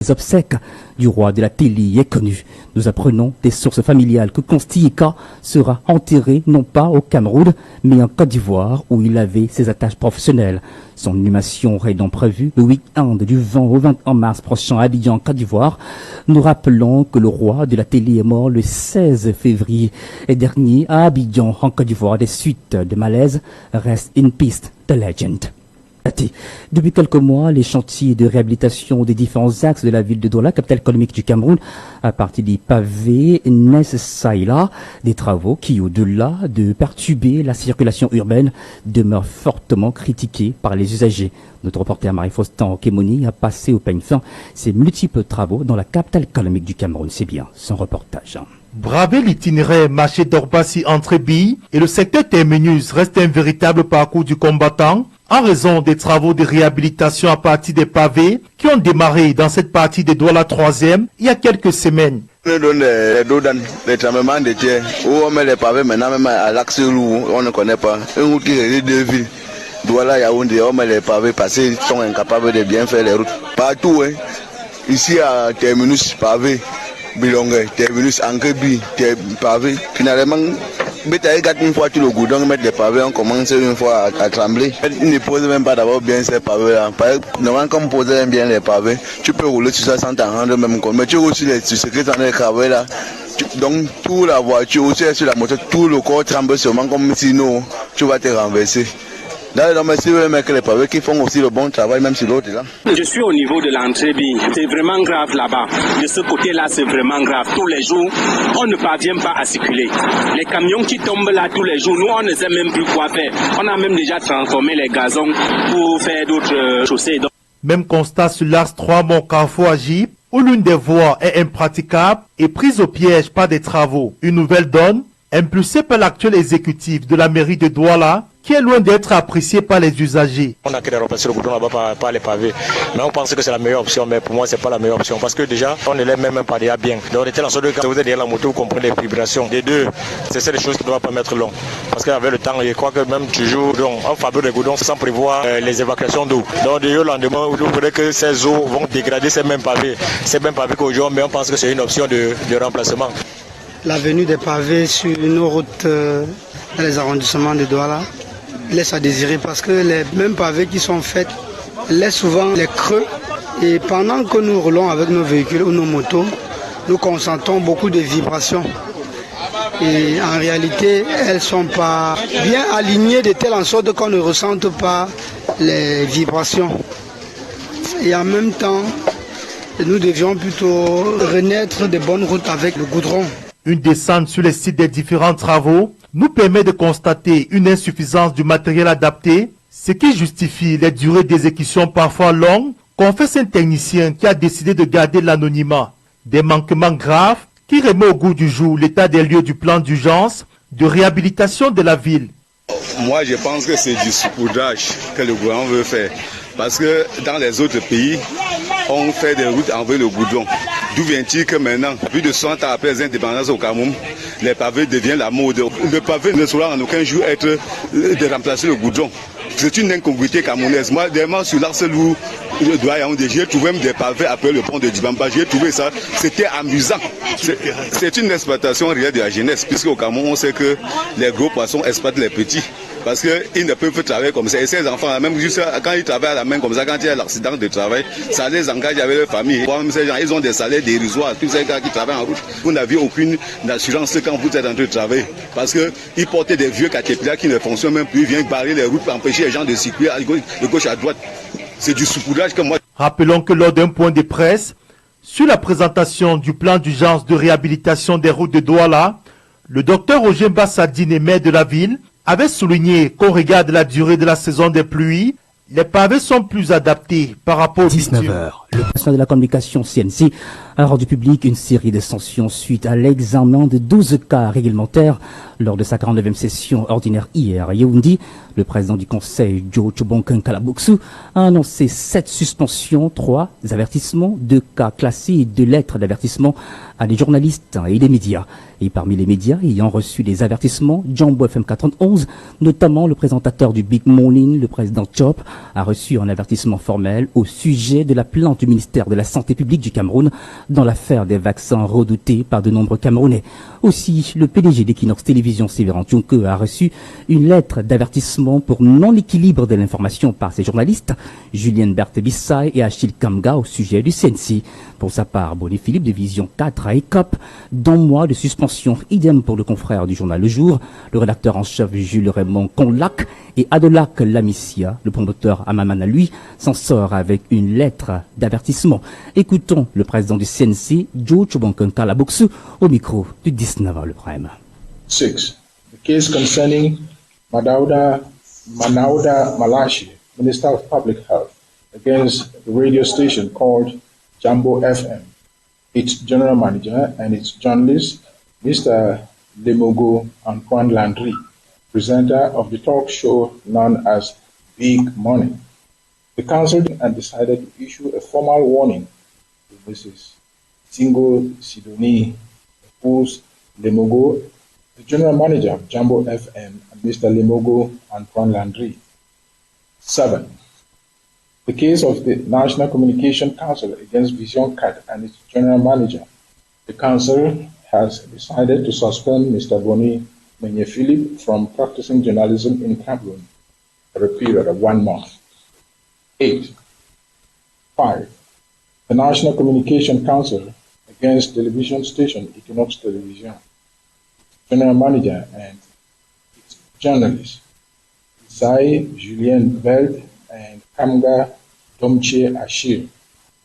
Les obsèques du roi de la télé est connu. Nous apprenons des sources familiales que Konstika sera enterré non pas au Cameroun, mais en Côte d'Ivoire où il avait ses attaches professionnelles. Son inhumation est donc prévue le week-end du 20 au 21 mars prochain à Abidjan, Côte d'Ivoire. Nous rappelons que le roi de la télé est mort le 16 février dernier à Abidjan, en Côte d'Ivoire, des suites de malaise. Rest in peace, the legend. Depuis quelques mois, les chantiers de réhabilitation des différents axes de la ville de Douala, capitale économique du Cameroun, à partir des pavés, naissent ça et là, des travaux qui, au-delà de perturber la circulation urbaine, demeurent fortement critiqués par les usagers. Notre reporter Marie-Faustin Kemoni a passé au peigne fin ces multiples travaux dans la capitale économique du Cameroun. C'est bien son reportage. Braver l'itinéraire marché d'Orbassi entre Billes et le secteur terminus reste un véritable parcours du combattant en raison des travaux de réhabilitation à partir des pavés qui ont démarré dans cette partie de Douala 3e il y a quelques semaines. On donne les tremblements de terre, où on met les pavés maintenant même à l'axe où on ne connaît pas. Une route qui est deux villes. Douala, Yaoundé, on met les pavés parce qu'ils sont incapables de bien faire les routes. Partout, hein. Ici à terminus pavé, Bilongue, terminus Ankebi, pavé. Finalement, une fois tout le goudron, mettre les pavés, on commence une fois à trembler. Ils ne posent même pas d'abord bien ces pavés-là. Normalement, comme poser bien les pavés, tu peux rouler sur ça sans t'en rendre même compte. Mais tu vois aussi les secrets dans les pavés là. Donc, toute la voiture, aussi sur la moto, tout le corps tremble seulement comme sinon tu vas te renverser. D'ailleurs, mais si vous mettez les pavés qui font aussi le bon travail, même si l'autre est là. Je suis au niveau de l'entrée, c'est vraiment grave là-bas. De ce côté-là, c'est vraiment grave. Tous les jours, on ne parvient pas à circuler. Les camions qui tombent là tous les jours, nous, on ne sait même plus quoi faire. On a même déjà transformé les gazons pour faire d'autres chaussées. Même constat sur l'Axe 3 Mont-Carrefour à Jip, où l'une des voies est impraticable et prise au piège par des travaux. Une nouvelle donne, impulsée par l'actuel exécutif de la mairie de Douala, qui est loin d'être apprécié par les usagers. On a qu'à remplacer le goudron là-bas par les pavés. Mais on pense que c'est la meilleure option, mais pour moi, c'est pas la meilleure option. Parce que déjà, on ne l'aime même pas déjà bien. Donc, on était dans ce cas, vous êtes derrière la moto, vous comprenez les vibrations. Les deux, c'est des choses qui ne doivent pas mettre long. Parce qu'avec le temps, je crois que même toujours, on fabrique les goudrons sans prévoir les évacuations d'eau. Donc, le lendemain, vous verrez que ces eaux vont dégrader ces mêmes pavés. Ces mêmes pavés qu'aujourd'hui, mais on pense que c'est une option de remplacement. La venue des pavés sur nos routes dans les arrondissements de Douala laisse à désirer parce que les mêmes pavés qui sont faits laissent souvent les creux et pendant que nous roulons avec nos véhicules ou nos motos, nous consentons beaucoup de vibrations et en réalité elles ne sont pas bien alignées de telle en sorte qu'on ne ressente pas les vibrations et en même temps nous devions plutôt renaître de bonnes routes avec le goudron. Une descente sur les sites des différents travaux nous permet de constater une insuffisance du matériel adapté, ce qui justifie les durées d'exécution parfois longues, confesse un technicien qui a décidé de garder l'anonymat. Des manquements graves qui remettent au goût du jour l'état des lieux du plan d'urgence de réhabilitation de la ville. Moi, je pense que c'est du saupoudrage que le gouvernement veut faire. Parce que dans les autres pays, on fait des routes avec le goudron. D'où vient-il que maintenant, plus de 100 ans après l'indépendance au Cameroun, les pavés deviennent la mode. Le pavé ne saura en aucun jour être de remplacer le goudron. C'est une incongruité camerounaise. Moi, dernièrement, sur l'Axe où je dois y aller, j'ai trouvé même des pavés après le pont de Dibamba. J'ai trouvé ça, c'était amusant. C'est une exploitation réelle de la jeunesse, puisque au Cameroun, on sait que les gros poissons exploitent les petits. Parce qu'ils ne peuvent pas travailler comme ça. Et ces enfants, même juste quand ils travaillent à la main comme ça, quand il y a l'accident de travail, ça les engage avec leur famille. Ces gens, ils ont des salaires dérisoires. Tous ces gars qui travaillent en route, vous n'avez aucune assurance quand vous êtes en train de travailler. Parce qu'ils portaient des vieux caterpillars qui ne fonctionnent même plus. Ils viennent barrer les routes pour empêcher les gens de circuler de gauche à droite. C'est du saupoudrage que moi. Rappelons que lors d'un point de presse, sur la présentation du plan d'urgence de réhabilitation des routes de Douala, le docteur Roger Bassadine, maire de la ville, avait souligné qu'au regard de la durée de la saison des pluies, les pavés sont plus adaptés par rapport au 19h. Le président de la communication CNC a rendu public une série de sanctions suite à l'examen de 12 cas réglementaires lors de sa 49e session ordinaire hier à Yaoundé. Le président du conseil, Joe Chobonken Kalabuksu, a annoncé 7 suspensions, 3 avertissements, 2 cas classés et 2 lettres d'avertissement à des journalistes et des médias. Et parmi les médias ayant reçu des avertissements, Jumbo FM 411, notamment le présentateur du Big Morning, le président Chop, a reçu un avertissement formel au sujet de la plante du ministère de la Santé publique du Cameroun dans l'affaire des vaccins redoutés par de nombreux Camerounais. Aussi, le PDG d'Equinox Télévision, Sévérin Thionke, a reçu une lettre d'avertissement pour non-équilibre de l'information par ses journalistes, Julienne Berthe-Bissay et Achille Kamga, au sujet du CNC. Pour sa part, Bonnet Philippe de Vision 4 a écope d'un mois de suspension. Idem pour le confrère du journal Le Jour, le rédacteur en chef Jules Raymond Conlac et Adolac Lamicia, le promoteur Amamana, lui, s'en sort avec une lettre d'avertissement. Écoutons le président du CNC, Joe Chobankanka Laboksu, au micro du 19 le prime. 6. The case concerning Manauda Malashi, Minister of Public Health, against the radio station called Jambo FM, its general manager and its journalist, Mr. Lemogo Antoine Landry, presenter of the talk show known as Big Money. The council had decided to issue a formal warning to Mrs. Singo Sidoni, whose Lemogo, the general manager of Jambo FM, and Mr. Lemogo Antoine Landry. 7. The case of the National Communication Council against Vision Cat and its general manager. The council has decided to suspend Mr. Boni Menye Philip from practicing journalism in Cameroon for a period of 1 month. 8. 5. The National Communication Council against television station Equinox Television, general manager and its journalists, Zai Julien Belt and Kamga Domche Ashir.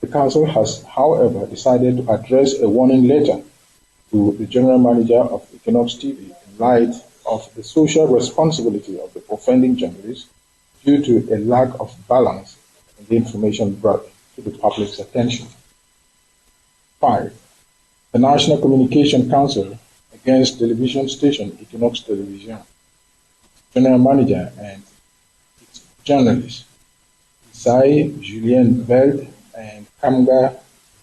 The council has, however, decided to address a warning letter to the general manager of Equinox TV in light of the social responsibility of the offending journalists due to a lack of balance in the information brought to the public's attention. 5. The National Communication Council against television station Equinox Television, general manager and its journalists, Zai Julien Belt and Kamga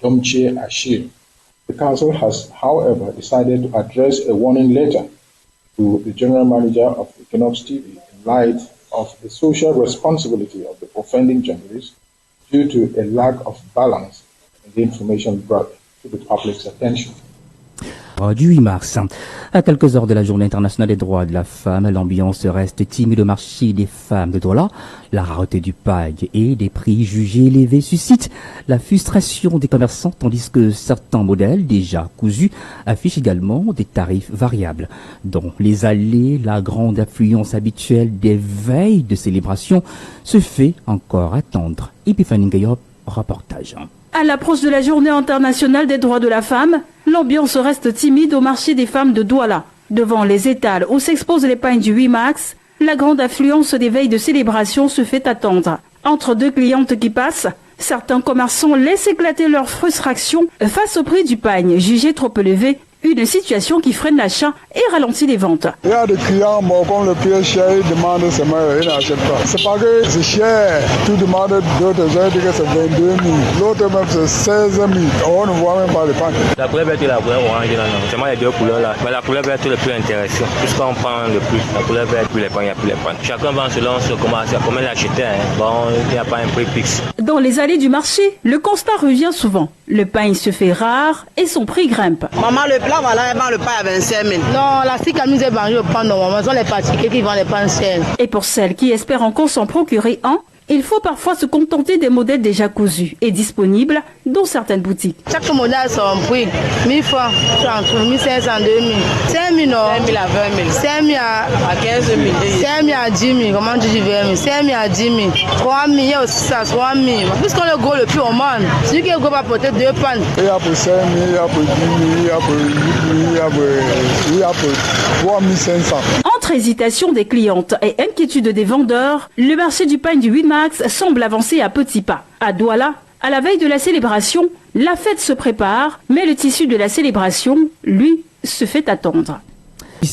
Domche Ashir. The council has, however, decided to address a warning letter to the general manager of Equinox TV in light of the social responsibility of the offending journalists due to a lack of balance in the information brought to the public's attention. Du 8 mars. À quelques heures de la journée internationale des droits de la femme, l'ambiance reste timide au marché des femmes de Douala. La rareté du paille et des prix jugés élevés suscitent la frustration des commerçants, tandis que certains modèles déjà cousus affichent également des tarifs variables. Dans les allées, la grande affluence habituelle des veilles de célébration se fait encore attendre. Epiphanie Ngayop, reportage. À l'approche de la journée internationale des droits de la femme, l'ambiance reste timide au marché des femmes de Douala. Devant les étals où s'exposent les pagnes du 8 mars, la grande affluence des veilles de célébration se fait attendre. Entre deux clientes qui passent, certains commerçants laissent éclater leur frustration face au prix du pagne, jugé trop élevé. Une situation qui freine l'achat et ralentit les ventes. Il y a des clients, comme le prix est cher, ils demandent seulement, ils n'achètent pas. C'est pas que c'est cher. Tout demande d'autres gens, disent que c'est 22 000. L'autre même c'est 16 000. On ne voit même pas les pagnes. La couleur verte et la couleur orange, c'est seulement les deux couleurs là. Mais la couleur verte est le plus intéressant. Puisqu'on prend le plus, la couleur verte, puis les pagnes, puis les pagnes. Chacun vend selon comment l'acheter. Bon, il n'y a pas un prix fixe. Dans les allées du marché, le constat revient souvent. Le pain se fait rare et son prix grimpe. Maman, le plat, voilà, elle vend le pain à 25 000. Non, la cicamise est vendue au pain normalement. Ce sont les particuliers qui vendent les pains chers. Et pour celles qui espèrent encore s'en procurer un, il faut parfois se contenter des modèles déjà cousus et disponibles dans certaines boutiques. Chaque modèle a son prix. 1000 francs, entre 1500 et 2000. 5 000 non. 5 000 à 20 000. 5 000 à 15 000. 5 000 à 10 000. Comment tu dis 20 000? 5 000 à 10 000. 3 000, il y a aussi ça, 3 000. Puisqu'on est gros, le plus on mange. Celui qui est gros va porter 2 pannes. Il y a pour 5 000, il y a pour 10 000, il y a pour 8 000, il y a pour 3 500. Entre hésitation des clientes et inquiétude des vendeurs, le marché du pain du 8 mars semble avancer à petits pas. À Douala, à la veille de la célébration, la fête se prépare, mais le tissu de la célébration, lui, se fait attendre.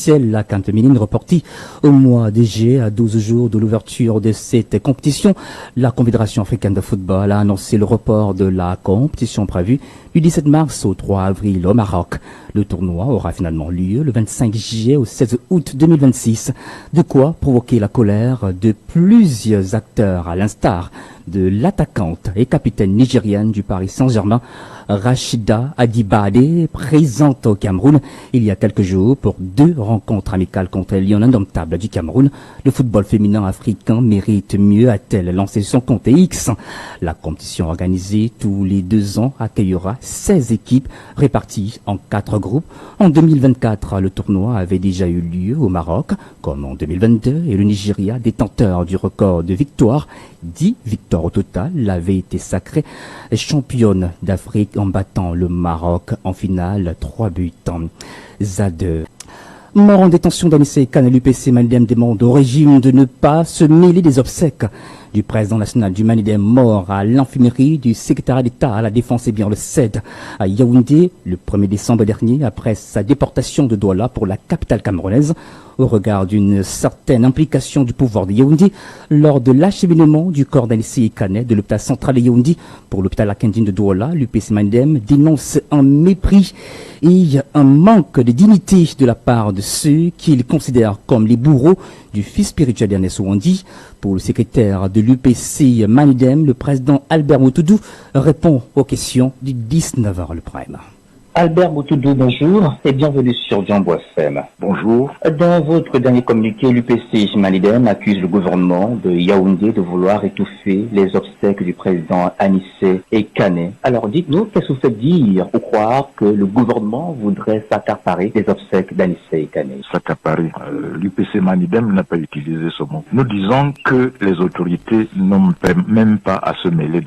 La Canteminine reportée au mois de juillet à 12 jours de l'ouverture de cette compétition. La Confédération africaine de football a annoncé le report de la compétition prévue Du 17 mars au 3 avril au Maroc. Le tournoi aura finalement lieu le 25 juillet au 16 août 2026. De quoi provoquer la colère de plusieurs acteurs, à l'instar de l'attaquante et capitaine nigérienne du Paris Saint-Germain, Rachida Adibade, présente au Cameroun il y a quelques jours pour 2 rencontres amicales contre les Lions indomptables du Cameroun. Le football féminin africain mérite mieux, a-t-elle lancé son compte X. La compétition organisée tous les 2 ans accueillera 16 équipes réparties en 4 groupes. En 2024, le tournoi avait déjà eu lieu au Maroc, comme en 2022, et le Nigeria, détenteur du record de victoires, 10 victoires au total, avait été sacrée championne d'Afrique en battant le Maroc en finale 3-2. Mort en détention d'Anissé Kane, l'UPC Manidem demande au régime de ne pas se mêler des obsèques du président national du Manidem mort à l'infirmerie du secrétariat d'État à la Défense et bien le CED à Yaoundé le 1er décembre dernier après sa déportation de Douala pour la capitale camerounaise. Au regard d'une certaine implication du pouvoir de Yaoundé lors de l'acheminement du corps d'Anissé Kane de l'hôpital central de Yaoundé pour l'hôpital Akendine de Douala, l'UPC Manidem dénonce un mépris et un manque de dignité de la part de ceux qu'il considère comme les bourreaux du fils spirituel d'Ernest Ouandi. Pour le secrétaire de l'UPC Manidem, le président Albert Moutoudou répond aux questions du 19h le prime. Albert Moutoudou, bonjour et bienvenue sur Jambo FM. Bonjour. Dans votre dernier communiqué, l'UPC Manidem accuse le gouvernement de Yaoundé de vouloir étouffer les obsèques du président Anissé Kane. Alors dites-nous, qu'est-ce que vous faites dire ou croire que le gouvernement voudrait s'accaparer des obsèques d'Anissé Kane? S'accaparer. L'UPC Manidem n'a pas utilisé ce mot. Nous disons que les autorités n'ont même pas à se mêler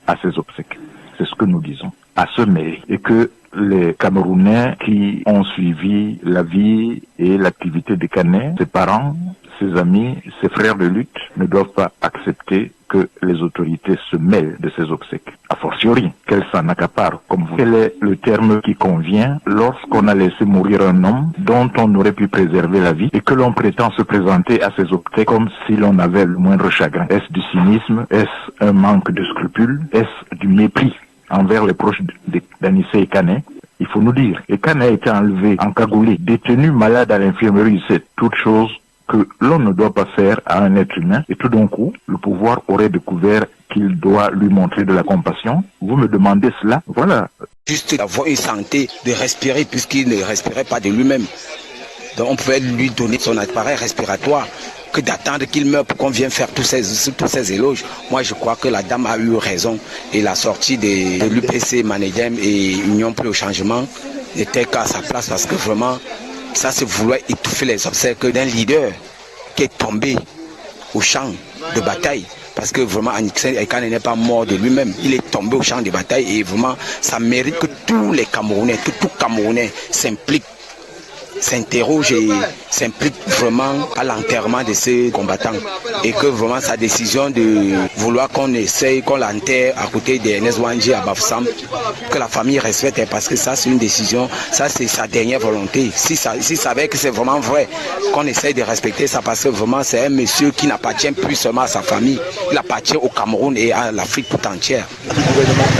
à ces obsèques. C'est ce que nous disons. À se mêler. Et que les Camerounais qui ont suivi la vie et l'activité de Kane, ses parents, ses amis, ses frères de lutte, ne doivent pas accepter que les autorités se mêlent de ces obsèques. A fortiori, qu'elles s'en accaparent comme vous. Quel est le terme qui convient lorsqu'on a laissé mourir un homme dont on aurait pu préserver la vie et que l'on prétend se présenter à ces obsèques comme si l'on avait le moindre chagrin? Est-ce du cynisme? Est-ce un manque de scrupules? Est-ce du mépris envers les proches d'Anissé Kane? Il faut nous dire. Et Kane a été enlevé, encagoulé, détenu malade à l'infirmerie. C'est toute chose que l'on ne doit pas faire à un être humain. Et tout d'un coup, le pouvoir aurait découvert qu'il doit lui montrer de la compassion. Vous me demandez cela? Voilà. Juste avoir une santé de respirer puisqu'il ne respirait pas de lui-même. Donc on pouvait lui donner son appareil respiratoire que d'attendre qu'il meure pour qu'on vienne faire tous ces éloges. Moi je crois que la dame a eu raison et la sortie de l'UPC Manidem et Union pour le changement n'était qu'à sa place parce que vraiment ça c'est vouloir étouffer les obsèques d'un leader qui est tombé au champ de bataille. Parce que vraiment Anissé Kane n'est pas mort de lui-même, il est tombé au champ de bataille et vraiment ça mérite que tous les Camerounais, que tout Camerounais s'impliquent, s'interroge et s'implique vraiment à l'enterrement de ces combattants et que vraiment sa décision de vouloir qu'on essaye, qu'on l'enterre à côté d'Ernest Ouandi à Bafoussam, que la famille respecte parce que ça c'est une décision, ça c'est sa dernière volonté. Si savait que c'est vraiment vrai qu'on essaye de respecter ça parce que vraiment c'est un monsieur qui n'appartient plus seulement à sa famille, il appartient au Cameroun et à l'Afrique tout entière.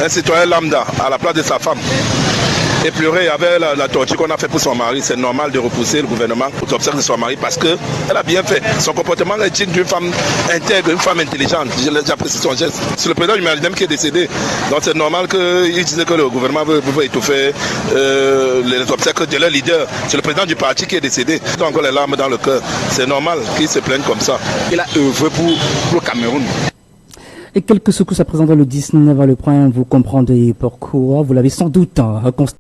Un citoyen lambda à la place de sa femme et pleurer avec la torture qu'on a fait pour son mari, c'est normal de repousser le gouvernement aux obsèques de son mari parce qu'elle a bien fait. Son comportement est digne d'une femme intègre, une femme intelligente. J'apprécie son geste. C'est le président du Manidem qui est décédé. Donc c'est normal qu'il disait que le gouvernement veut étouffer les obsèques de leur leader. C'est le président du parti qui est décédé. Il a encore les larmes dans le cœur. C'est normal qu'il se plaigne comme ça. Il a œuvré pour le Cameroun. Et quelques secousses à présent dans le 19 le point, vous comprendrez pourquoi, vous l'avez sans doute constaté.